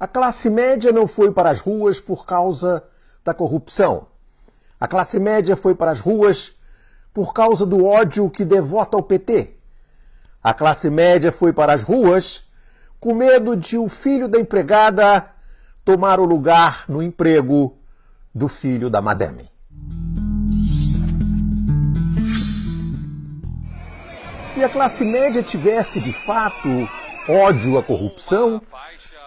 A classe média não foi para as ruas por causa da corrupção. A classe média foi para as ruas por causa do ódio que devota ao PT. A classe média foi para as ruas com medo de o filho da empregada tomar o lugar no emprego do filho da madame. Se a classe média tivesse, de fato, ódio à corrupção,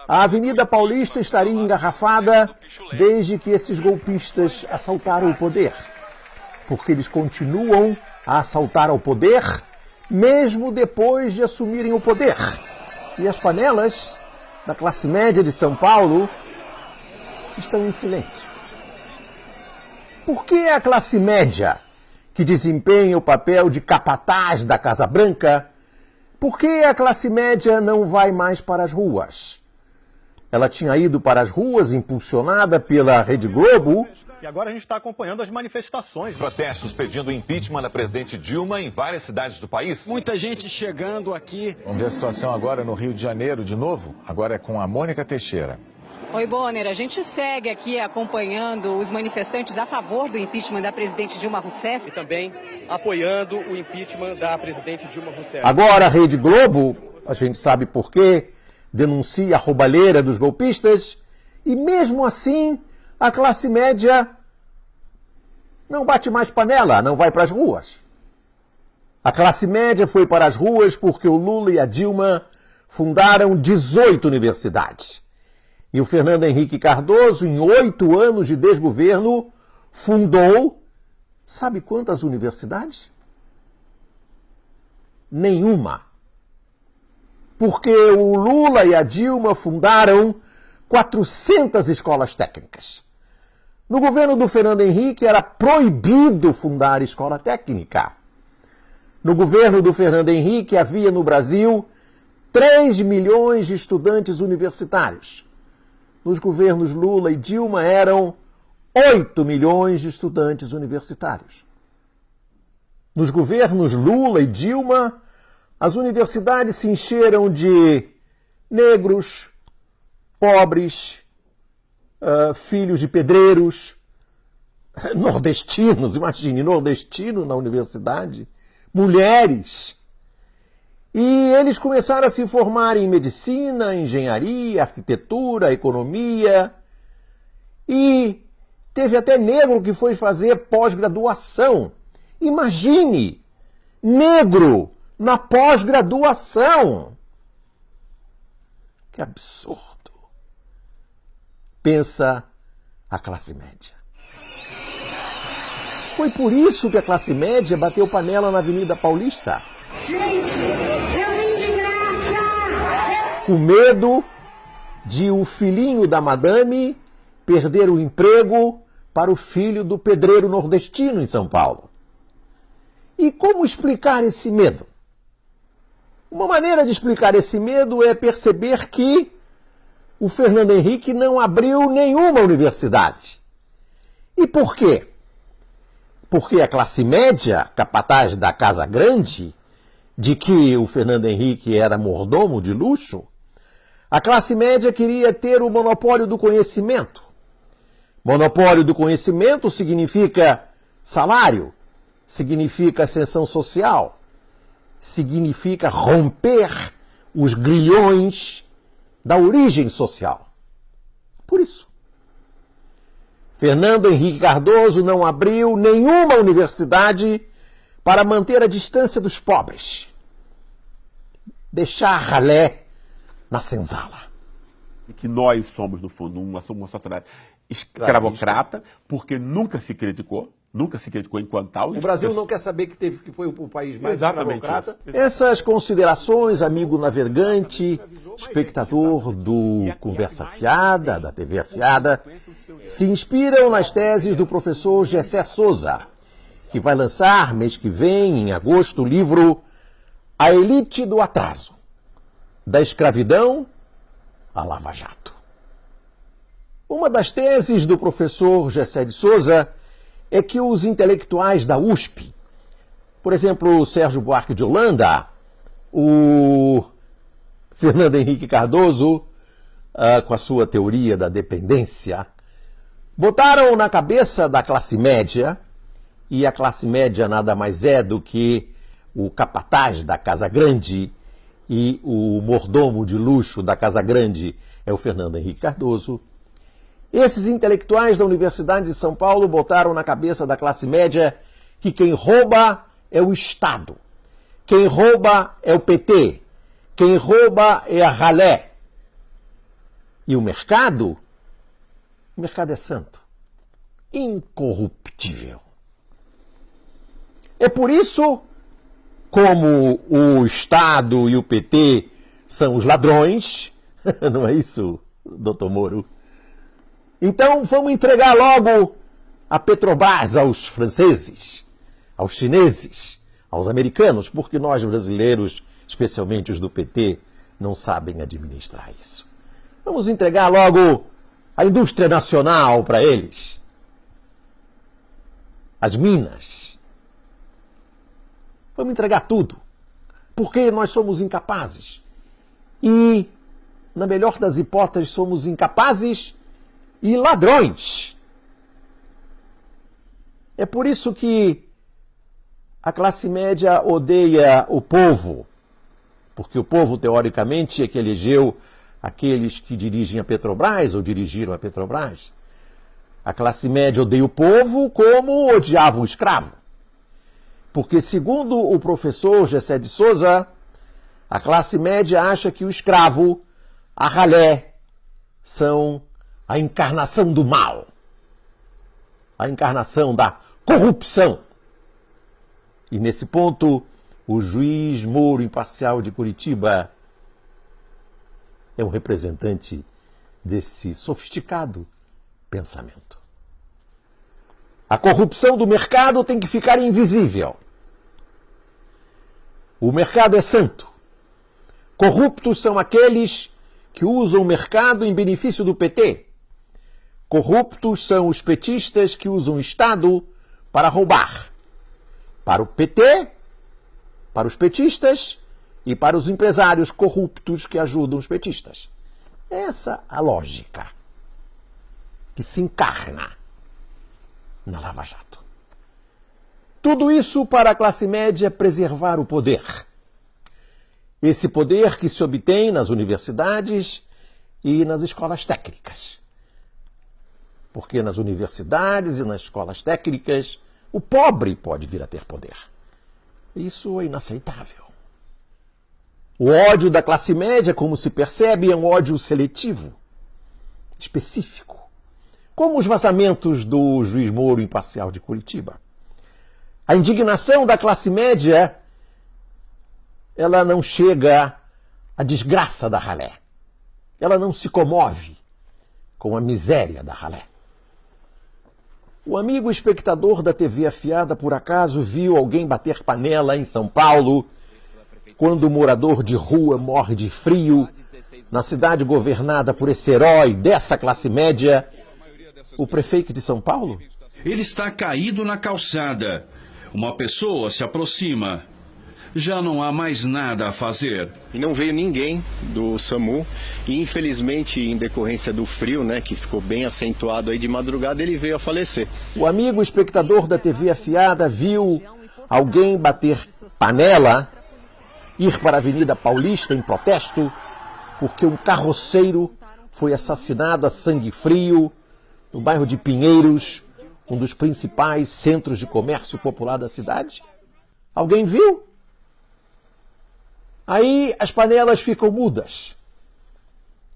a Avenida Paulista estaria engarrafada desde que esses golpistas assaltaram o poder. Porque eles continuam a assaltar ao poder, mesmo depois de assumirem o poder. E as panelas da classe média de São Paulo estão em silêncio. Por que a classe média, que desempenha o papel de capataz da Casa Branca, por que a classe média não vai mais para as ruas? Ela tinha ido para as ruas, impulsionada pela Rede Globo. E agora a gente está acompanhando as manifestações. Protestos pedindo o impeachment da presidente Dilma em várias cidades do país. Muita gente chegando aqui. Vamos ver a situação agora no Rio de Janeiro, de novo. Agora é com a Mônica Teixeira. Oi, Bonner. A gente segue aqui acompanhando os manifestantes a favor do impeachment da presidente Dilma Rousseff. E também apoiando o impeachment da presidente Dilma Rousseff. Agora a Rede Globo, a gente sabe por quê, denuncia a roubalheira dos golpistas, e mesmo assim a classe média não bate mais panela, não vai para as ruas. A classe média foi para as ruas porque o Lula e a Dilma fundaram 18 universidades. E o Fernando Henrique Cardoso, em 8 anos de desgoverno, fundou, sabe quantas universidades? Nenhuma. Porque o Lula e a Dilma fundaram 400 escolas técnicas. No governo do Fernando Henrique era proibido fundar escola técnica. No governo do Fernando Henrique havia no Brasil 3 milhões de estudantes universitários. Nos governos Lula e Dilma eram 8 milhões de estudantes universitários. Nos governos Lula e Dilma, as universidades se encheram de negros, pobres, filhos de pedreiros, nordestinos, imagine, nordestino na universidade, mulheres. E eles começaram a se formar em medicina, engenharia, arquitetura, economia. E teve até negro que foi fazer pós-graduação. Imagine, negro na pós-graduação. Que absurdo. Pensa a classe média. Foi por isso que a classe média bateu panela na Avenida Paulista. Gente, eu vim de graça! Com medo de o filhinho da madame perder o emprego para o filho do pedreiro nordestino em São Paulo. E como explicar esse medo? Uma maneira de explicar esse medo é perceber que o Fernando Henrique não abriu nenhuma universidade. E por quê? Porque a classe média, capataz da Casa Grande, de que o Fernando Henrique era mordomo de luxo, a classe média queria ter o monopólio do conhecimento. Monopólio do conhecimento significa salário, significa ascensão social, significa romper os grilhões da origem social. Por isso, Fernando Henrique Cardoso não abriu nenhuma universidade para manter a distância dos pobres. Deixar ralé na senzala. E que nós somos, no fundo, uma sociedade escravocrata, porque nunca se criticou enquanto tal. O Brasil não quer saber que foi o país mais Exatamente escravocrata. Essas considerações, amigo navegante, espectador do Conversa Fiada, da TV Afiada, se inspiram nas teses do professor Gessé Souza, que vai lançar, mês que vem, em agosto, o livro A Elite do Atraso, da escravidão à Lava Jato. Uma das teses do professor Gessé de Souza é que os intelectuais da USP, por exemplo, o Sérgio Buarque de Holanda, o Fernando Henrique Cardoso, com a sua teoria da dependência, botaram na cabeça da classe média, e a classe média nada mais é do que o capataz da Casa Grande e o mordomo de luxo da Casa Grande é o Fernando Henrique Cardoso. Esses intelectuais da Universidade de São Paulo botaram na cabeça da classe média que quem rouba é o Estado, quem rouba é o PT, quem rouba é a ralé. E o mercado é santo, incorruptível. É por isso, como o Estado e o PT são os ladrões, não é isso, doutor Moro? Então vamos entregar logo a Petrobras aos franceses, aos chineses, aos americanos, porque nós brasileiros, especialmente os do PT, não sabem administrar isso. Vamos entregar logo a indústria nacional para eles, as minas. Vamos entregar tudo, porque nós somos incapazes. E, na melhor das hipóteses, somos incapazes e ladrões. É por isso que a classe média odeia o povo, porque o povo, teoricamente, é que elegeu aqueles que dirigem a Petrobras ou dirigiram a Petrobras. A classe média odeia o povo como odiava o escravo. Porque, segundo o professor Gessé de Souza, a classe média acha que o escravo, a ralé, são a encarnação do mal, a encarnação da corrupção. E nesse ponto, o juiz Moro Imparcial de Curitiba é um representante desse sofisticado pensamento. A corrupção do mercado tem que ficar invisível. O mercado é santo. Corruptos são aqueles que usam o mercado em benefício do PT. Corruptos são os petistas que usam o Estado para roubar. Para o PT, para os petistas e para os empresários corruptos que ajudam os petistas. Essa é a lógica que se encarna na Lava Jato. Tudo isso para a classe média preservar o poder. Esse poder que se obtém nas universidades e nas escolas técnicas. Porque nas universidades e nas escolas técnicas, o pobre pode vir a ter poder. Isso é inaceitável. O ódio da classe média, como se percebe, é um ódio seletivo, específico. Como os vazamentos do juiz Moro Imparcial de Curitiba. A indignação da classe média, ela não chega à desgraça da ralé. Ela não se comove com a miséria da ralé. O amigo espectador da TV Afiada, por acaso, viu alguém bater panela em São Paulo quando o morador de rua morre de frio na cidade governada por esse herói dessa classe média, o prefeito de São Paulo? Ele está caído na calçada. Uma pessoa se aproxima. Já não há mais nada a fazer. E não veio ninguém do SAMU. E infelizmente, em decorrência do frio, né, que ficou bem acentuado aí de madrugada, ele veio a falecer. O amigo espectador da TV Afiada viu alguém bater panela, ir para a Avenida Paulista em protesto, porque um carroceiro foi assassinado a sangue frio no bairro de Pinheiros, um dos principais centros de comércio popular da cidade. Alguém viu? Aí as panelas ficam mudas.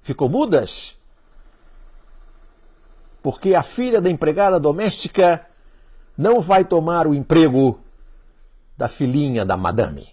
Ficam mudas porque a filha da empregada doméstica não vai tomar o emprego da filhinha da madame.